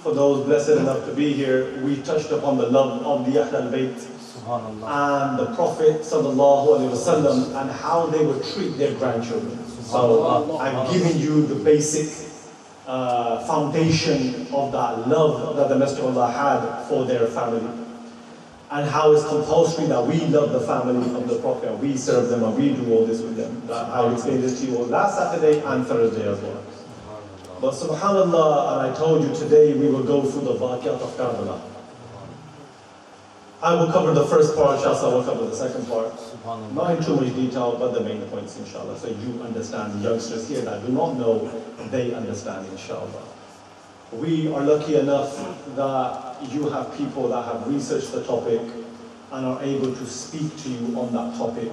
For those blessed enough to be here, we touched upon the love of the Ahl al-Bayt and the Prophet ﷺ and how they would treat their grandchildren. So I'm giving you the basic foundation of that love that the Messenger of Allah had for their family, and how it's compulsory that we love the family of the Prophet, and we serve them and we do all this with them. I explained this to you last Saturday and Thursday as well. But subhanAllah, and I told you today we will go through the Waqiat of Karbala. I will cover the first part, inshallah, I will cover the second part. Not in too much detail, but the main points, inshallah. So you understand, the youngsters here that do not know, they understand, inshallah. We are lucky enough that you have people that have researched the topic and are able to speak to you on that topic.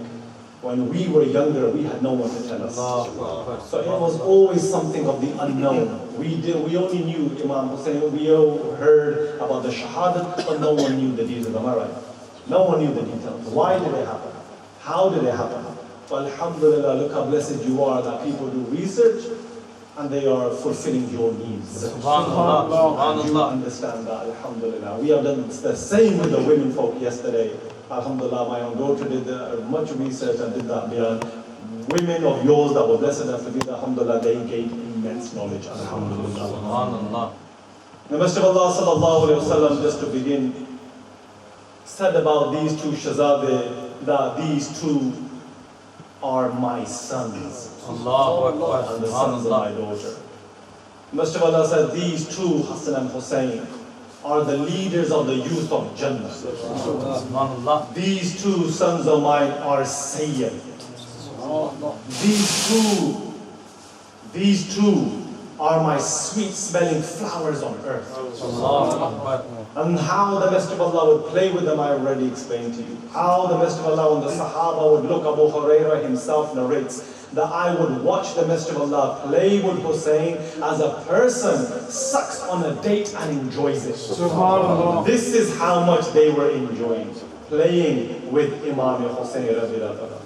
When we were younger, we had no one to tell us. So it was always something of the unknown. We only knew Imam Hussein, we all heard about the Shahadat, but no one knew the details. Am I right? No one knew the details. Why did it happen? How did it happen? Well, alhamdulillah, look how blessed you are that people do research and they are fulfilling your needs. SubhanAllah. You understand that, alhamdulillah. We have done the same with the women folk yesterday. Alhamdulillah, my own daughter did much research and did that beyond. Women of yours that were blessed enough to be there, alhamdulillah, they gained immense knowledge, alhamdulillah. The Messenger of Allah sallallahu alayhi wa sallam, just to begin, said about these two Shahzade that these two are my sons. Allahu Akbar. And the sons of my daughter. The Messenger of Allah said, these two, Hassan and Hussein, are the leaders of the youth of Jannah. These two sons of mine are Sayyid. These two are my sweet smelling flowers on earth. And how the Messenger of Allah would play with them, I already explained to you. How the Messenger of Allah and the Sahaba would look, Abu Hurairah himself narrates, that I would watch the Messenger of Allah play with Hussein as a person sucks on a date and enjoys it. SubhanAllah. This is how much they were enjoying, playing with Imam Hussein radiallahu anhu.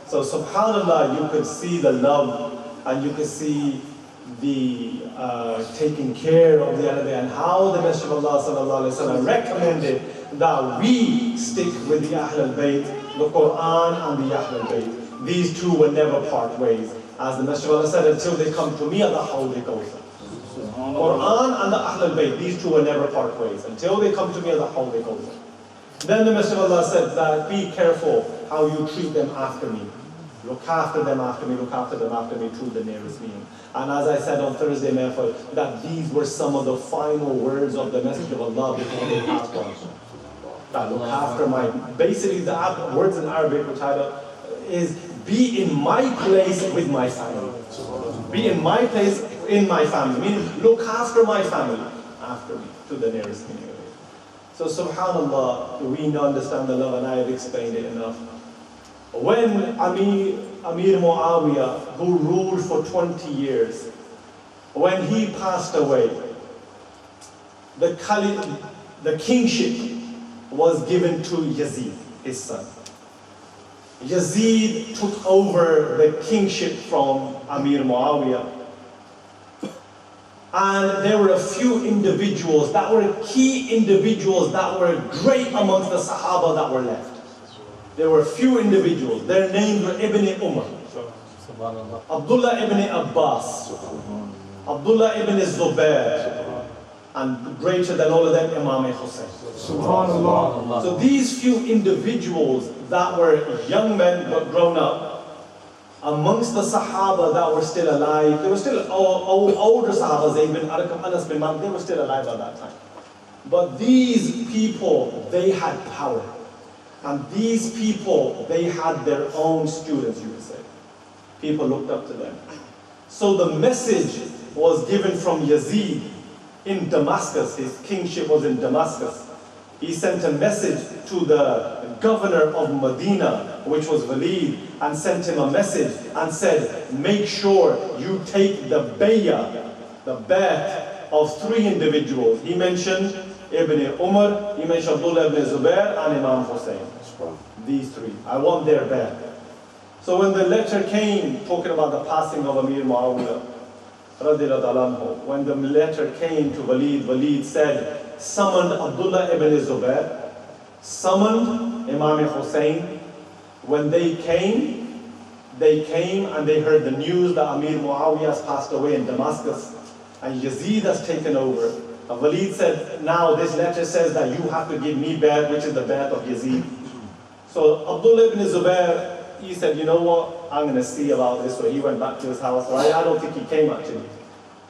So subhanAllah, you could see the love and you could see the taking care of the other, and how the Messenger of Allah sallallahu alaihi wasallam recommended that we stick with the Ahl al-Bayt, the Quran and the Ahl al-Bayt. These two will never part ways. As the Messenger of Allah said, until they come to me at the Hawd Kawthar. Quran and the Ahl al-Bayt, these two will never part ways. Until they come to me at the Hawd Kawthar. Then the Messenger of Allah said that be careful how you treat them after me. Look after them after me, look after them after me to the nearest meal. And as I said on Thursday, that these were some of the final words of the Messenger of Allah before they passed on. That look after my, basically the words in Arabic which is be in my place with my family. Be in my place in my family. Meaning look after my family after me to the nearest community. So subhanAllah, we understand the love, and I have explained it enough. When Amir Muawiyah, who ruled for 20 years, when he passed away, the kingship was given to Yazid, his son. Yazid took over the kingship from Amir Muawiyah. And there were a few individuals that were key individuals that were great amongst the Sahaba that were left. There were a few individuals. Their names were Ibn Umar, Abdullah ibn Abbas, Abdullah ibn Zubair, and greater than all of them, Imam Hussein. Subhanallah. So these few individuals that were young men but grown up, amongst the Sahaba that were still alive, they were still older Sahabas, Zayd bin Arqam, Anas bin Malik, they were still alive at that time. But these people, they had power. And these people, they had their own students, you could say. People looked up to them. So the message was given from Yazid in Damascus. His kingship was in Damascus. He sent a message to the governor of Medina, which was Walid, and sent him a message and said, make sure you take the bay'ah, the bet of 3 individuals. He mentioned Ibn Umar, he mentioned Abdullah ibn Zubair, and Imam Hussein. These 3. I want their bet. So when the letter came talking about the passing of Amir Muawiyah, radiallahu anhu, when the letter came to Walid, Walid said, summoned Abdullah ibn Zubair, summoned Imam Hussein. When they came and they heard the news that Amir Muawiyah has passed away in Damascus and Yazid has taken over. And Walid said, now this letter says that you have to give me bayat, which is the bayat of Yazid. So Abdullah ibn Zubair, he said, you know what, I'm going to see about this. So he went back to his house. Right? I don't think he came actually.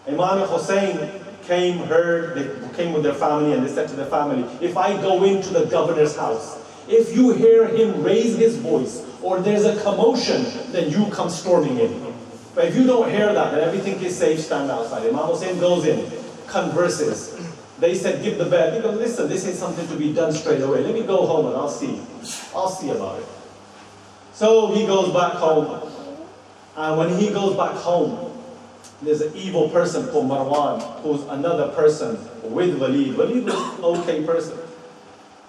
Imam Hussein came, they came with their family, and they said to their family, if I go into the governor's house, if you hear him raise his voice or there's a commotion, then you come storming in. But if you don't hear that, then everything is safe, stand outside. Imam Hussein goes in, converses. They said, give the bed. He goes, listen, this is something to be done straight away. Let me go home and I'll see. I'll see about it. So he goes back home. And when he goes back home, there's an evil person called Marwan, who's another person with Walid. Walid was an okay person.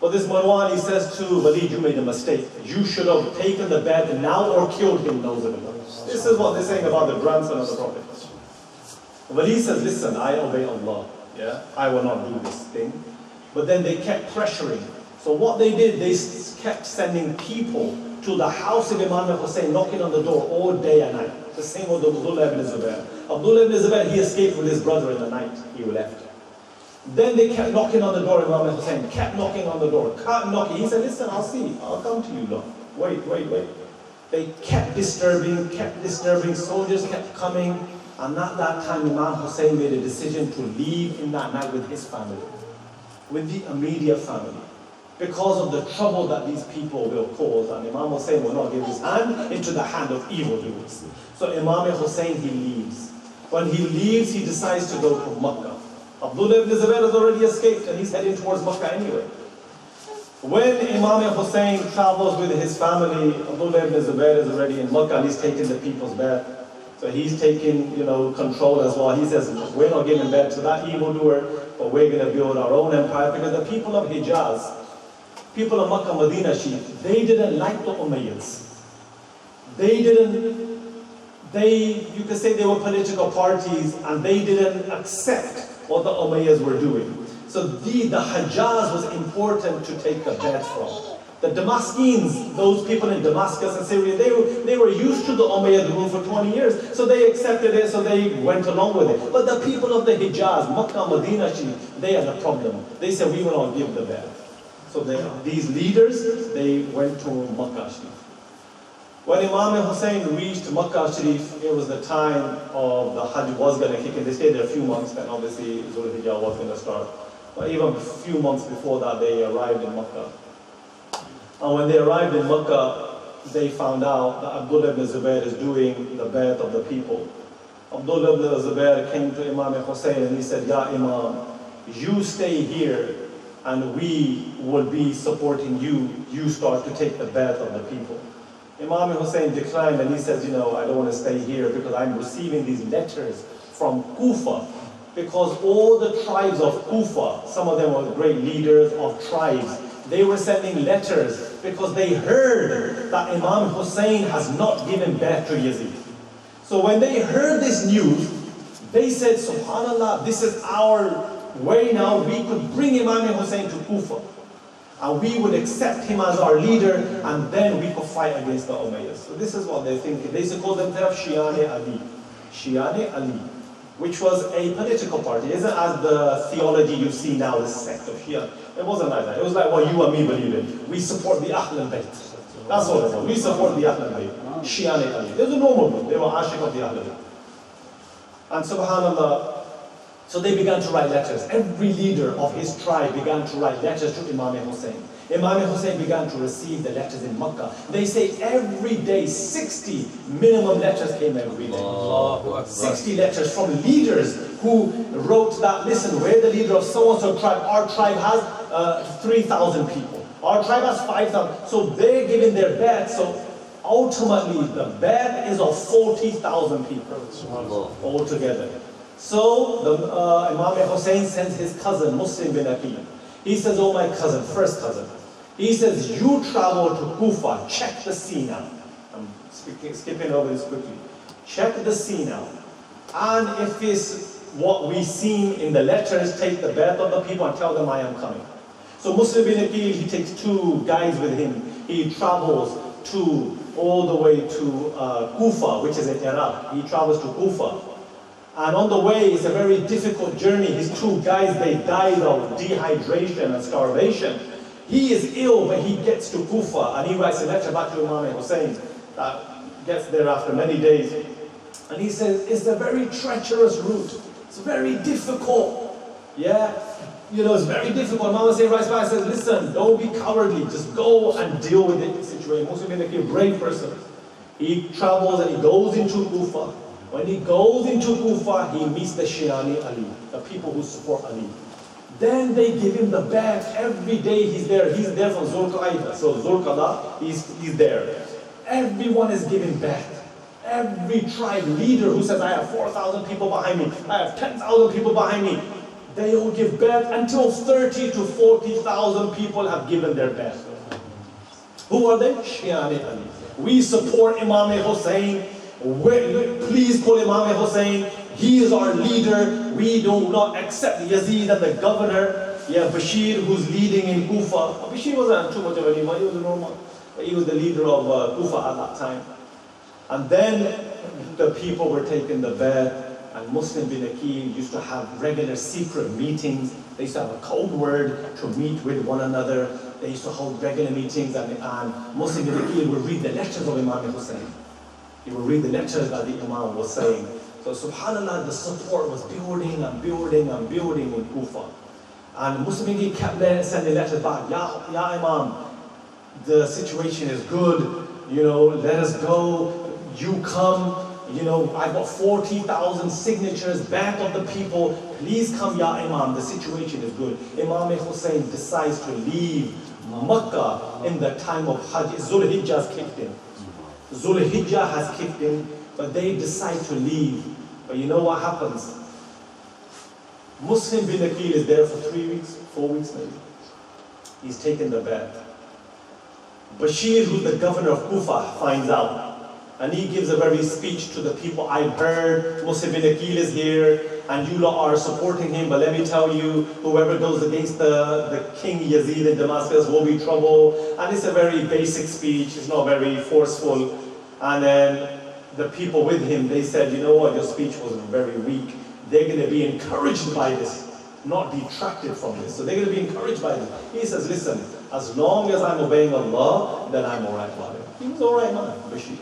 But this Marwan, he says to Walid, you made a mistake. You should have taken the bed now or killed him. This is what they're saying about the grandson of the Prophet. Walid says, listen, I obey Allah. Yeah, I will not do this thing. But then they kept pressuring. So what they did, they kept sending people to the house of Imam Hussein, knocking on the door all day and night. The same with Abdullah ibn Zubair. Abdullah ibn Zubair, he escaped with his brother in the night. He left. Then they kept knocking on the door, Imam Hussein kept knocking on the door, kept knocking. He said, listen, I'll see. I'll come to you, Lord. Wait. They kept disturbing, soldiers kept coming. And at that time, Imam Hussein made a decision to leave in that night with his family, with the immediate family, because of the trouble that these people will cause. And Imam Hussein will not give his hand into the hand of evildoers. So Imam Hussein, he leaves. When he leaves, he decides to go to Makkah. Abdullah ibn Zubair has already escaped and he's heading towards Makkah anyway. When Imam Hussein travels with his family, Abdullah ibn Zubair is already in Makkah and he's taking the people's bath. So he's taking, control as well. He says, we're not giving back to that evildoer, but we're going to build our own empire. Because the people of Hijaz, people of Makkah, Medina, they didn't like the Umayyads. You could say they were political parties and they didn't accept what the Umayyads were doing. So the Hijaz was important to take the bet from. The Damascenes, those people in Damascus and Syria, they were used to the Umayyad rule for 20 years. So they accepted it, so they went along with it. But the people of the Hijaz, Makkah, Medina, they had a problem. They said, we will not give the bet. So these leaders, they went to Makkah Sharif. When Imam Hussein reached Makkah Sharif, it was the time of the Hajj was going to kick in. They stayed there a few months, and obviously Zul Hijjah was going to start. But even a few months before that, they arrived in Makkah. And when they arrived in Makkah, they found out that Abdullah ibn Zubair is doing the bayat of the people. Abdullah ibn Zubair came to Imam Hussein and he said, Ya Imam, you stay here and we will be supporting you. You start to take the bayat of the people. Imam Hussein declined and he says, I don't want to stay here because I'm receiving these letters from Kufa. Because all the tribes of Kufa, some of them were great leaders of tribes, they were sending letters because they heard that Imam Hussein has not given bayat to Yazid. So when they heard this news, they said, SubhanAllah, this is our way now. We could bring Imam Hussein to Kufa. And we would accept him as our leader, and then we could fight against the Umayyads. So this is what they're thinking. They used to call themselves Shi'ane Ali. Shi'ane Ali, which was a political party. It isn't as the theology you see now, the sect of Shia. It wasn't like that. It was like what you and me believe in. We support the Ahl al-Bayt. That's all it was. We support the Ahl al-Bayt. Shi'ane Ali. It was a normal group. They were Ashik of the Ahl al-Bayt. And subhanAllah, so they began to write letters. Every leader of his tribe began to write letters to Imam Hussein. Imam Hussein began to receive the letters in Makkah. They say every day, 60 minimum letters came every day. 60 letters from leaders who wrote that, listen, we're the leader of so-and-so tribe. Our tribe has 3,000 people. Our tribe has 5,000. So they're giving their bayat. So ultimately, the bayat is of 40,000 people altogether. So Imam Hussein sends his cousin, Muslim bin Aqil. He says, oh my cousin, first cousin. He says, you travel to Kufa, check the sea now. I'm skipping over this quickly. Check the sea now. And if it's what we seen in the letters, take the bet of the people and tell them I am coming. So Muslim bin Aqil, he takes 2 guys with him. He travels all the way to Kufa, which is in Iraq. He travels to Kufa. And on the way, it's a very difficult journey. His 2 guys, they died of dehydration and starvation. He is ill, but he gets to Kufa, and he writes a letter back to Imam Hussein that gets there after many days. And he says, it's a very treacherous route. It's very difficult. Yeah? You know, it's very difficult. Imam Hussein writes back and says, listen, don't be cowardly. Just go and deal with the situation. Muslim bin Aqil, a brave person. He travels and he goes into Kufa. When he goes into Kufa, he meets the Shi'ani Ali, the people who support Ali. Then they give him the bag. Every day he's there. He's there from Zulqa'dah. So Zulqa'dah, he's there. Everyone is giving back. Every tribe leader who says, I have 4,000 people behind me, I have 10,000 people behind me, they all give back until 30 to 40,000 people have given their back. Who are they? Shi'ani Ali. We support Imam Hussein. Please call Imam Hussein. He is our leader. We do not accept Yazid and the governor, Bashir, who's leading in Kufa. Bashir wasn't too much of anyone, he was a normal, but he was the leader of Kufa at that time. And then the people were taking the bet, and Muslim bin Aqil used to have regular secret meetings. They used to have a code word to meet with one another. They used to hold regular meetings, and Muslim bin Aqil would read the letters of Imam Hussein. He would read the letters that the Imam was saying. So subhanAllah, the support was building and building and building in Kufa. And Muslim bin Aqil kept sending letters back. Ya Imam, the situation is good. You know, let us go. You come. You know, I got 40,000 signatures back of the people. Please come, Ya Imam. The situation is good. Imam Hussein decides to leave Makkah in the time of Hajj. Zulhijjah has kicked in. Zulhijjah has kicked in, but they decide to leave. But you know what happens? Muslim bin Aqil is there for 3 weeks, 4 weeks maybe. He's taken the bet. Bashir, who's the governor of Kufa, finds out. And he gives a very speech to the people. I've heard Muslim bin Aqil is here, and you lot are supporting him, but let me tell you, whoever goes against the King Yazid in Damascus will be trouble. And it's a very basic speech, it's not very forceful. And then the people with him, they said, you know what, your speech was very weak. They're going to be encouraged by this, not detracted from this. So they're going to be encouraged by this. He says, listen, as long as I'm obeying Allah, then I'm all right about it. He was all right man, Bashir.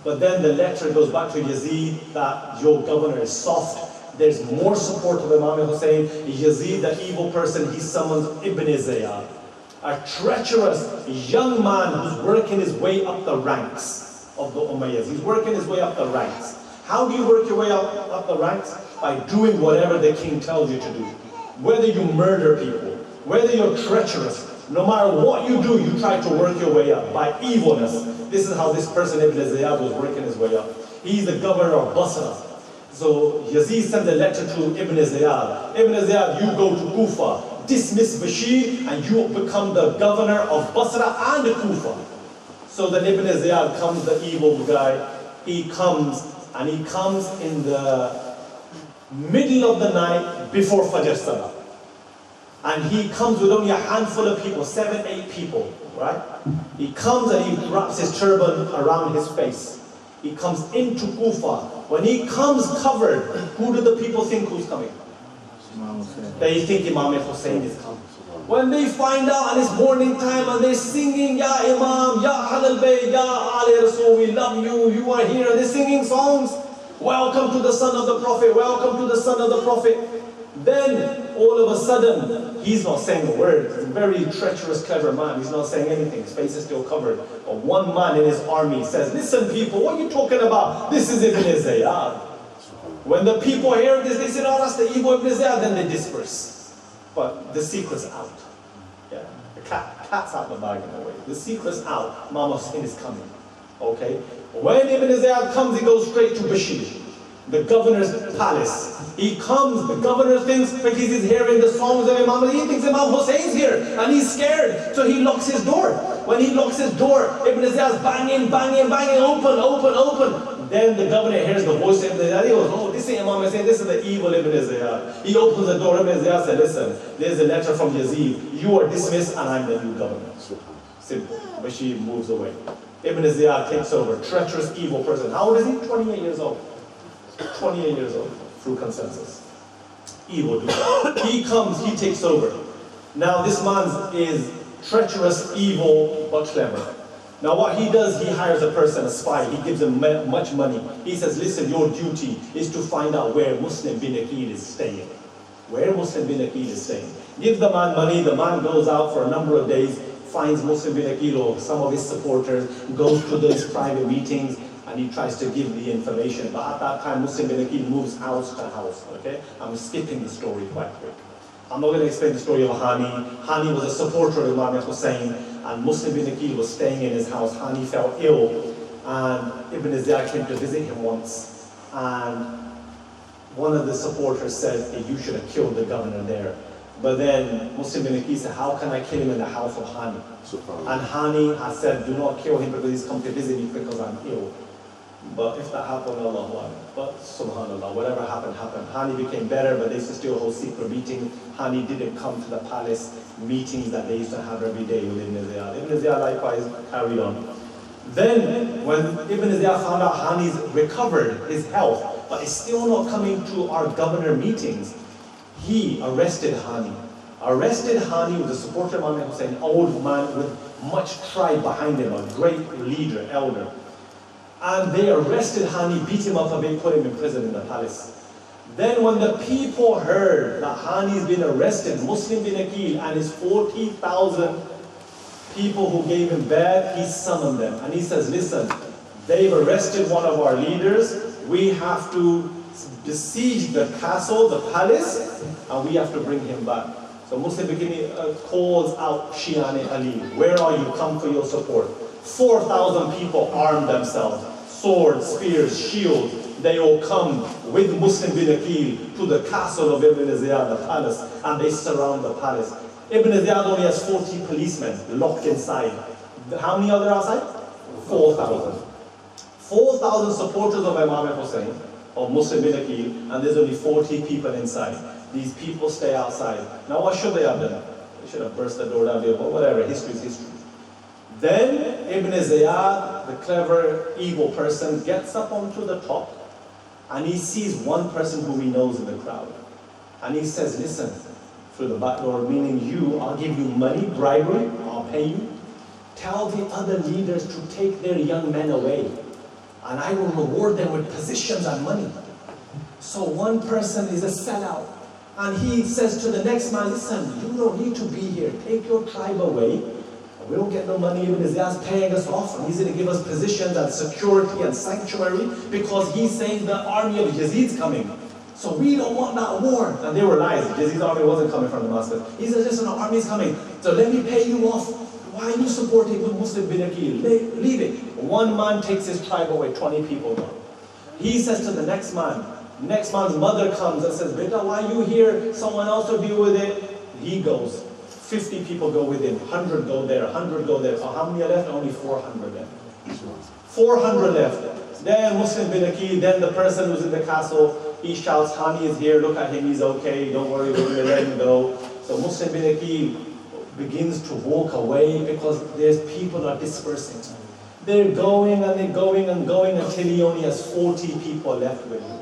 But then the letter goes back to Yazid that your governor is soft. There's more support of Imam Hussein. Yazid, the evil person, he summons Ibn Ziyad, a treacherous young man who's working his way up the ranks of the Umayyads. He's working his way up the ranks. How do you work your way up the ranks? By doing whatever the king tells you to do. Whether you murder people, whether you're treacherous, no matter what you do, you try to work your way up by evilness. This is how this person, Ibn Ziyad, was working his way up. He's the governor of Basra. So Yazid sent a letter to Ibn Ziyad. Ibn Ziyad, you go to Kufa, dismiss Bashir, and you become the governor of Basra and Kufa. So then Ibn Ziyad comes, the evil guy. He comes in the middle of the night before Fajr Salah. And he comes with only a handful of people, 7, 8 people, right? He comes and he wraps his turban around his face. He comes into Kufa. When he comes covered, who do the people think who's coming? They think Imam Hussein is coming. When they find out and it's morning time and they're singing, Ya Imam, Ya Ahlul Bayt, Ya Ali Rasul, we love you, you are here. They're singing songs. Welcome to the son of the Prophet, welcome to the son of the Prophet. Then, all of a sudden, he's not saying a word. He's a very treacherous, clever man. He's not saying anything. His face is still covered. But one man in his army says, listen people, what are you talking about? This is Ibn Ziyad. When the people hear this, they say, oh, that's the evil Ibn Ziyad. Then they disperse. But the secret's out. Yeah, the cat's out of the bag in a way. The secret's out. Imam Hussein is coming. Okay? When Ibn Ziyad comes, he goes straight to Bashir, the governor's palace. He comes, the governor thinks, because he's hearing the songs of Imam, he thinks Imam Hussein's here, and he's scared, so he locks his door. When he locks his door, Ibn Ziyad's banging, banging, banging, open, open, open. Then the governor hears the voice of Ibn Ziyad. He goes, oh, this is Imam Hussein, this is the evil Ibn Ziyad. He opens the door. Ibn Ziyad said, listen, there's a letter from Yazid. You are dismissed and I'm the new governor. Simple. Bashir moves away. Ibn Ziyad takes over. Treacherous, evil person. How old is he? 28 years old. 28 years old. Through consensus. Evil dude. He comes, he takes over. Now this man is treacherous, evil, but clever. Now what he does, he hires a person, a spy. He gives him much money. He says, listen, your duty is to find out where Muslim bin Aqil is staying. Where Muslim bin Aqil is staying. Give the man money. The man goes out for a number of days, finds Muslim bin Aqil or some of his supporters, goes to those private meetings, and he tries to give the information. But at that time, Muslim bin Aqil moves house to house. Okay, I'm skipping the story quite quick. I'm not going to explain the story of Hani. Hani was a supporter of Imam Hussein, and Muslim bin Aqil was staying in his house. Hani fell ill, and Ibn Ziyad came to visit him once. And one of the supporters said, hey, you should have killed the governor there. But then Muslim bin Aqil said, how can I kill him in the house of Hani? And Hani has said, do not kill him because he's come to visit me because I'm ill. But if that happened, Allahu Akbar. But subhanAllah, whatever happened, happened. Hani became better, but they used to still hold secret meetings. Hani didn't come to the palace meetings that they used to have every day with Ibn Ziyad. Ibn Ziyad likewise carried on. Then, when Ibn Ziyad found out Hani's recovered his health, but is still not coming to our governor meetings, he arrested Hani. Arrested Hani with the supporter of Imam Hussein, an old man with much tribe behind him, a great leader, elder. And they arrested Hani, beat him up a bit, put him in prison in the palace. Then when the people heard that Hani's been arrested, Muslim bin Aqil and his 40,000 people who gave him bad, he summoned them. And he says, listen, they've arrested one of our leaders. We have to besiege the castle, the palace, and we have to bring him back. So Muslim bin Aqil calls out Shi'ani Ali. Where are you? Come for your support. 4,000 people armed themselves. Swords, spears, shields. They all come with Muslim bin Aqil to the castle of Ibn Ziyad, the palace, and they surround the palace. Ibn Ziyad only has 40 policemen locked inside. How many are there outside? 4,000. 4,000 supporters of Imam Hussein, of Muslim bin Aqil, and there's only 40 people inside. These people stay outside. Now what should they have done? They should have burst the door down there, but whatever, history is history. Then Ibn Ziyad, the clever, evil person, gets up onto the top and he sees one person whom he knows in the crowd. And he says, listen, through the back door, meaning you, I'll give you money, bribery, I'll pay you. Tell the other leaders to take their young men away and I will reward them with positions and money. So one person is a sellout and he says to the next man, listen, you don't need to be here, take your tribe away. We don't get no money, Ibn Ziyad's paying us off, and he's going to give us positions and security and sanctuary because he's saying the army of Yazid's coming. So we don't want that war. And they were lies. Yazid's army wasn't coming from Damascus. He says, listen, the army's coming. So let me pay you off. Why are you supporting Muslim bin Aqil? Leave it. One man takes his tribe away, 20 people go. He says to the next man's mother comes and says, Beta, why are you here? Someone else will deal with it. He goes. 50 people go with him, 100 go there, 100 go there. So how many are left? Only 400 left. 400 left. Then Muslim bin Aqil, then the person who's in the castle, he shouts, Hani is here, look at him, he's okay, don't worry, we're going to let him go. So Muslim bin Aqil begins to walk away because there's people are dispersing. They're going and they're going and going until he only has 40 people left with him.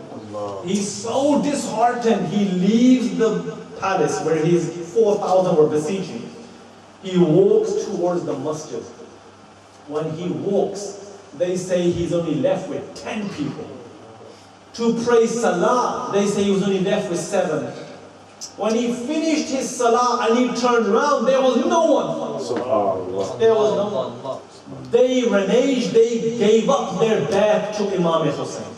He's so disheartened, he leaves the palace where his 4,000 were besieging. He walks towards the masjid. When he walks, they say he's only left with 10 people. To pray salah, they say he was only left with 7. When he finished his salah and he turned around, there was no one. There was no one. They reneged, they gave up their bay'at to Imam Hussein.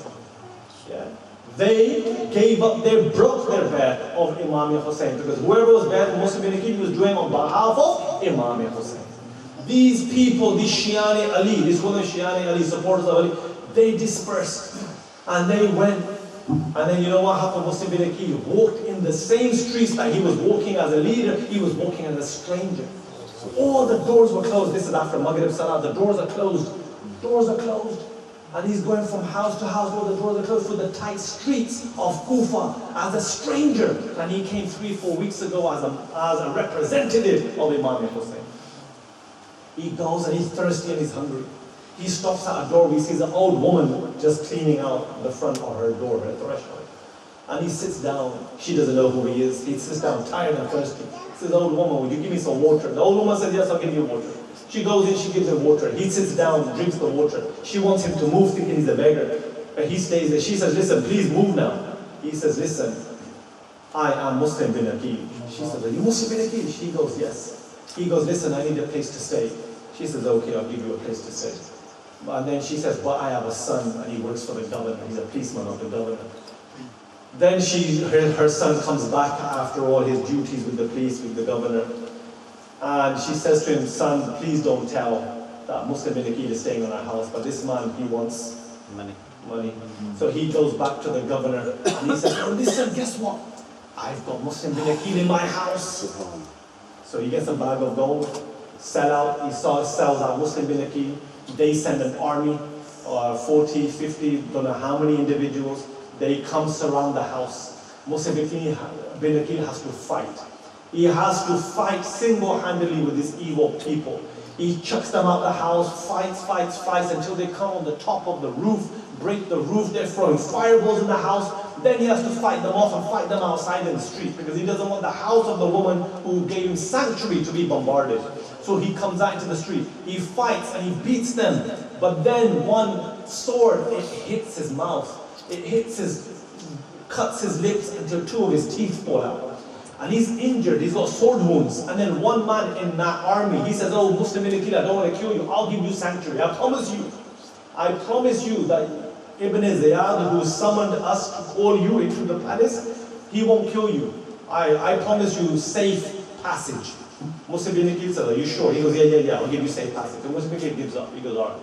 They gave up, they broke their bay'at of Imam Hussein because whoever was bay'at Muslim bin Aqil was doing on behalf of Imam Hussein. These people, these Shi'ani Ali, these women Shi'ani Ali, supporters of Ali, they dispersed and they went. And then you know what happened? Muslim bin Aqil walked in the same streets that he was walking as a leader, he was walking as a stranger. All the doors were closed. This is after Maghrib Salah. The doors are closed. Doors are closed. And he's going from house to house where the doors are closed through the tight streets of Kufa as a stranger. And he came 3-4 weeks ago as a representative of Imam Hussein. He goes and he's thirsty and he's hungry. He stops at a door. He sees an old woman just cleaning out the front of her door, her threshold. And he sits down. She doesn't know who he is. He sits down tired and thirsty. He says, old woman, would you give me some water? The old woman says, yes, I'll give you water. She goes in, she gives him water. He sits down, drinks the water. She wants him to move, thinking he's a beggar. But he stays there. She says, listen, please move now. He says, listen, I am Muslim bin Aqil. She says, are you Muslim bin Aqil? She goes, yes. He goes, listen, I need a place to stay. She says, okay, I'll give you a place to stay. And then she says, but I have a son and he works for the governor. He's a policeman of the governor. Then her son comes back after all his duties with the police, with the governor. And she says to him, son, please don't tell that Muslim bin Aqil is staying in our house, but this man, he wants money. So he goes back to the governor and he says, oh, listen, guess what? I've got Muslim bin Aqil in my house. So he gets a bag of gold, sells out Muslim bin Aqil. They send an army, 40, 50, don't know how many individuals. They come surround the house. Muslim bin Aqil has to fight. He has to fight single-handedly with these evil people. He chucks them out the house, fights until they come on the top of the roof, break the roof. They're throwing fireballs in the house. Then he has to fight them off and fight them outside in the street because he doesn't want the house of the woman who gave him sanctuary to be bombarded. So he comes out into the street. He fights and he beats them. But then one sword, it hits his mouth. Cuts his lips until 2 of his teeth fall out. And he's injured, he's got sword wounds. And then one man in that army, he says, oh, Muslim bin Aqil, I don't want to kill you. I'll give you sanctuary. I promise you that Ibn Ziyad, who summoned us to call you into the palace, he won't kill you. I promise you safe passage. Muslim bin Aqil says, are you sure? He goes, yeah, I'll give you safe passage. And Muslim bin Aqil gives up. He goes, all right.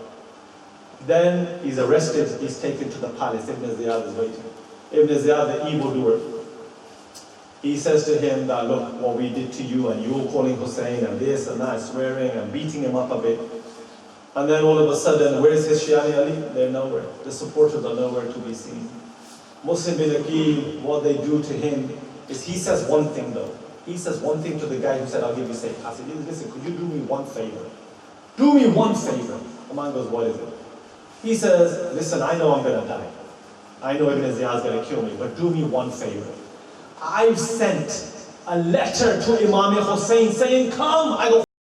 Then he's arrested, he's taken to the palace. Ibn Ziyad is waiting. Ibn Ziyad, the evildoer, he says to him that, look, what we did to you, and you were calling Hussein, and this and that, swearing and beating him up a bit. And then all of a sudden, where's his Shiani Ali? They're nowhere. The supporters are nowhere to be seen. Muslim bin Aqil, what they do to him is he says one thing though. He says one thing to the guy who said, I'll give you safe passage. He says, listen, could you do me one favor? Do me one favor. The man goes, what is it? He says, listen, I know I'm going to die. I know Ibn Ziyad is going to kill me, but do me one favor. I've sent a letter to Imam Hussein saying, come. I go,